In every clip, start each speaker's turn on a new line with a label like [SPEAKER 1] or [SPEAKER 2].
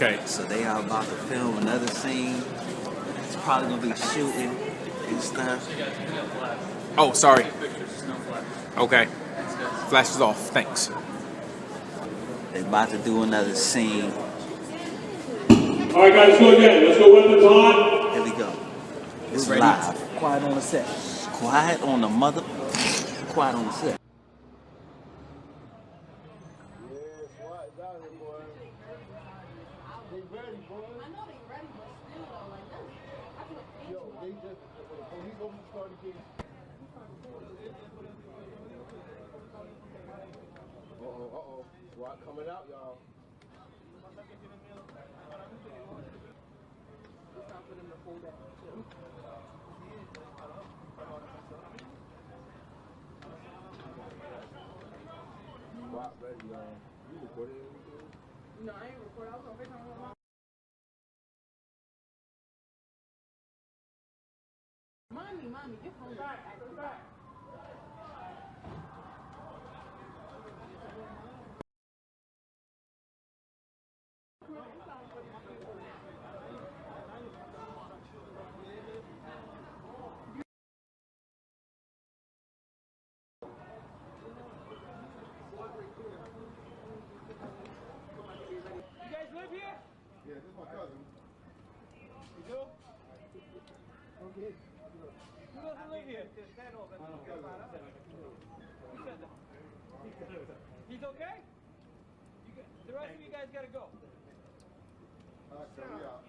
[SPEAKER 1] Okay.
[SPEAKER 2] So they are about to film another scene. It's probably gonna be shooting and stuff.
[SPEAKER 1] Oh, sorry. Okay. Flash is off. Thanks.
[SPEAKER 2] They're about to do another scene.
[SPEAKER 3] All right, guys, go again. Let's go weapons on.
[SPEAKER 2] Here we go. It's
[SPEAKER 1] ready.
[SPEAKER 2] live. Quiet on the set. Quiet on the mother. Quiet on the set.
[SPEAKER 4] Uh-oh. Rock coming out, y'all. Rock ready, y'all. You recording anything?
[SPEAKER 5] No, I ain't recording. I was on FaceTime with my mom. Mommy, get from back.
[SPEAKER 3] You guys live here?
[SPEAKER 4] Yeah, this is my cousin.
[SPEAKER 3] You do? Okay. Who doesn't live here? Who said that? He's okay? The rest of you guys gotta go.
[SPEAKER 4] All right, so we out.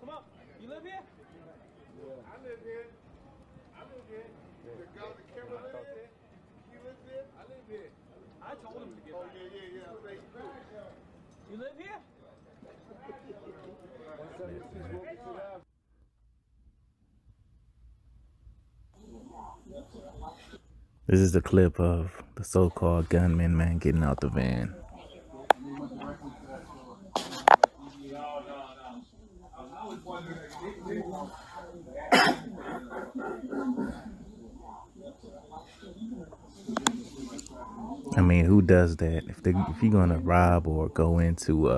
[SPEAKER 3] Come on. You live here?
[SPEAKER 4] Yeah. I live here. The guy with the camera live here? He lives here? I live here.
[SPEAKER 3] I told him to get back.
[SPEAKER 4] Yeah. I think you do.
[SPEAKER 3] You live here?
[SPEAKER 6] This is a clip of the so-called gunman man getting out the van. I mean, who does that? If you're gonna rob or go into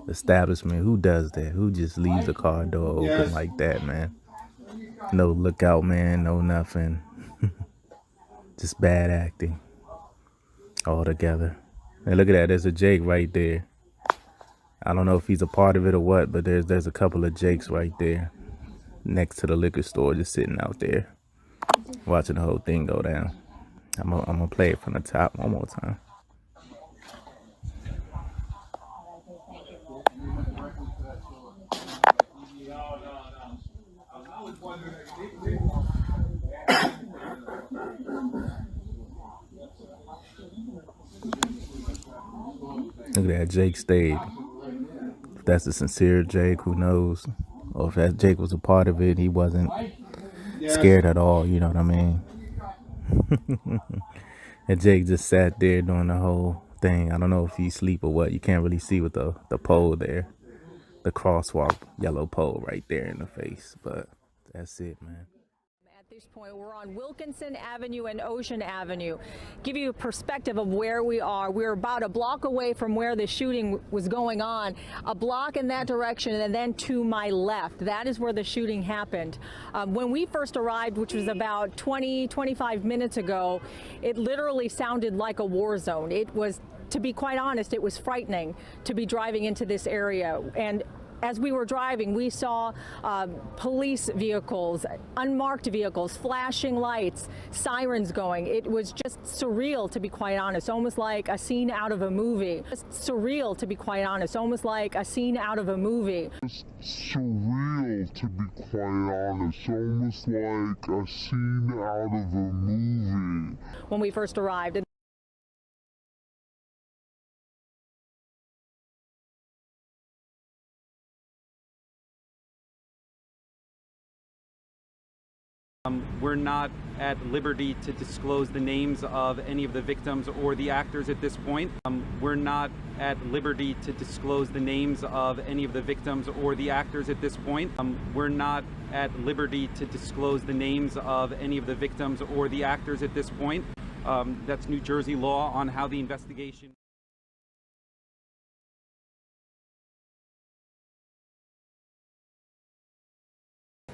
[SPEAKER 6] establishment, who does that? Who just leaves the car door open like that, man? No lookout, man. No nothing. Just bad acting altogether. And look at that. There's a Jake right there. I don't know if he's a part of it or what, but there's a couple of Jakes right there next to the liquor store, just sitting out there watching the whole thing go down. I'm gonna play it from the top one more time. Look at that, Jake stayed. If that's a sincere Jake, who knows? Or if that Jake was a part of it, he wasn't scared at all, you know what I mean? And Jake just sat there doing the whole thing. I don't know if he's asleep or what. You can't really see with the pole there. The crosswalk yellow pole right there in the face. But that's it, man.
[SPEAKER 7] At this point, we're on Wilkinson Avenue and Ocean Avenue. Give you a perspective of where we are. We're about a block away from where the shooting was going on. A block in that direction, and then to my left. That is where the shooting happened. When we first arrived, which was about 25 minutes ago, it literally sounded like a war zone. It was, to be quite honest, it was frightening to be driving into this area. And as we were driving, we saw police vehicles, unmarked vehicles, flashing lights, sirens going. It was just surreal, to be quite honest, almost like a scene out of a movie. Just surreal, to be quite honest, almost like a scene out of a movie.
[SPEAKER 8] It's surreal, to be quite honest, almost like a scene out of a movie.
[SPEAKER 7] When we first arrived.
[SPEAKER 9] We're not at liberty to disclose the names of any of the victims or the actors at this point. We're not at liberty to disclose the names of any of the victims or the actors at this point. We're not at liberty to disclose the names of any of the victims or the actors at this point. That's New Jersey law on how the investigation.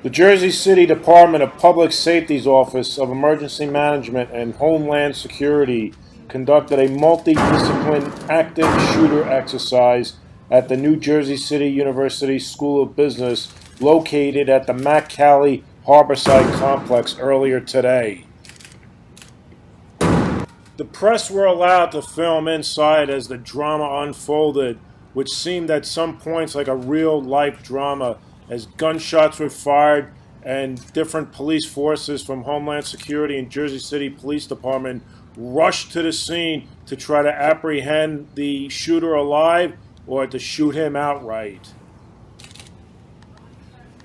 [SPEAKER 10] The Jersey City Department of Public Safety's Office of Emergency Management and Homeland Security conducted a multidisciplinary active shooter exercise at the New Jersey City University School of Business located at the Mack Cali Harborside Complex earlier today. The press were allowed to film inside as the drama unfolded, which seemed at some points like a real-life drama, as gunshots were fired and different police forces from Homeland Security and Jersey City Police Department rushed to the scene to try to apprehend the shooter alive or to shoot him outright.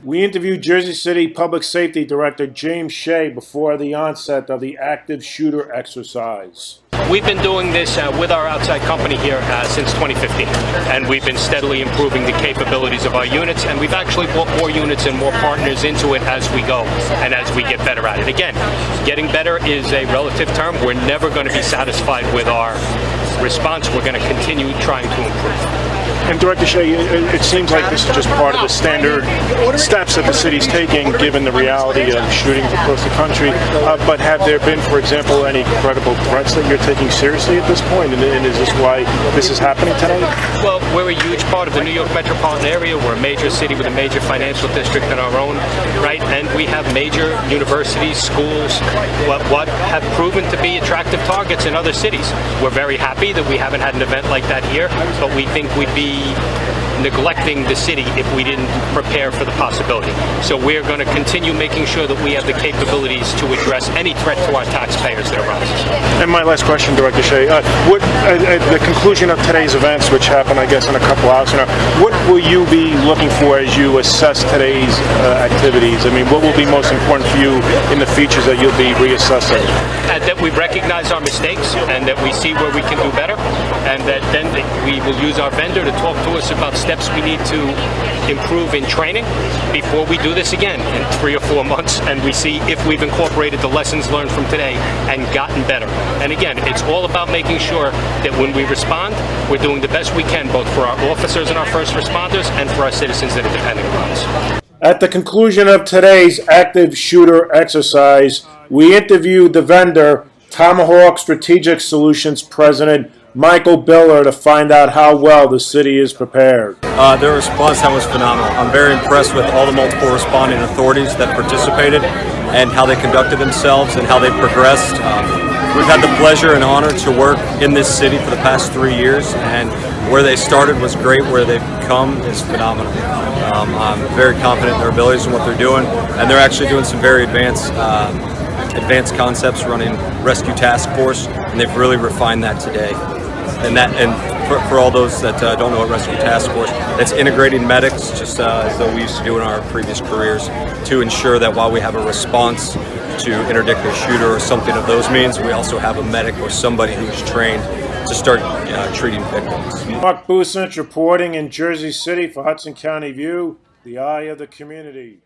[SPEAKER 10] We interviewed Jersey City Public Safety Director James Shea before the onset of the active shooter exercise.
[SPEAKER 11] We've been doing this with our outside company here since 2015, and we've been steadily improving the capabilities of our units, and we've actually brought more units and more partners into it as we go and as we get better at it. Again, getting better is a relative term. We're never going to be satisfied with our response. We're going to continue trying to improve.
[SPEAKER 10] And Director Shea, it seems like this is just part of the standard steps that the city's taking given the reality of shootings across the country. But have there been, for example, any credible threats that you're taking seriously at this point? And is this why this is happening tonight?
[SPEAKER 11] Well, we're a huge part of the New York metropolitan area. We're a major city with a major financial district of our own, right? And we have major universities, schools, what have proven to be attractive targets in other cities. We're very happy that we haven't had an event like that here, but we think we'd be neglecting the city if we didn't prepare for the possibility. So we're going to continue making sure that we have the capabilities to address any threat to our taxpayers that arises.
[SPEAKER 10] And my last question, Director Shea, at the conclusion of today's events, which happen, I guess, in a couple hours now, what will you be looking for as you assess today's activities? I mean, what will be most important for you in the features that you'll be reassessing?
[SPEAKER 11] That we recognize our mistakes and that we see where we can do better, and that then we will use our vendor to talk to us about steps we need to improve in training before we do this again in 3 or 4 months, and we see if we've incorporated the lessons learned from today and gotten better. And again, it's all about making sure that when we respond, we're doing the best we can, both for our officers and our first responders and for our citizens that are depending on us.
[SPEAKER 10] At the conclusion of today's active shooter exercise, we interviewed the vendor, Tomahawk Strategic Solutions President Michael Biller, to find out how well the city is prepared.
[SPEAKER 12] Their response time was phenomenal. I'm very impressed with all the multiple responding authorities that participated and how they conducted themselves and how they progressed. We've had the pleasure and honor to work in this city for the past 3 years, and where they started was great. Where they've come is phenomenal. I'm very confident in their abilities and what they're doing, and they're actually doing some very advanced concepts, running rescue task force, and they've really refined that today. And for all those that don't know what rescue task force, it's integrating medics, just as though we used to do in our previous careers, to ensure that while we have a response to interdict a shooter or something of those means, we also have a medic or somebody who's trained to start treating victims.
[SPEAKER 10] Mark Busich reporting in Jersey City for Hudson County View, the eye of the community.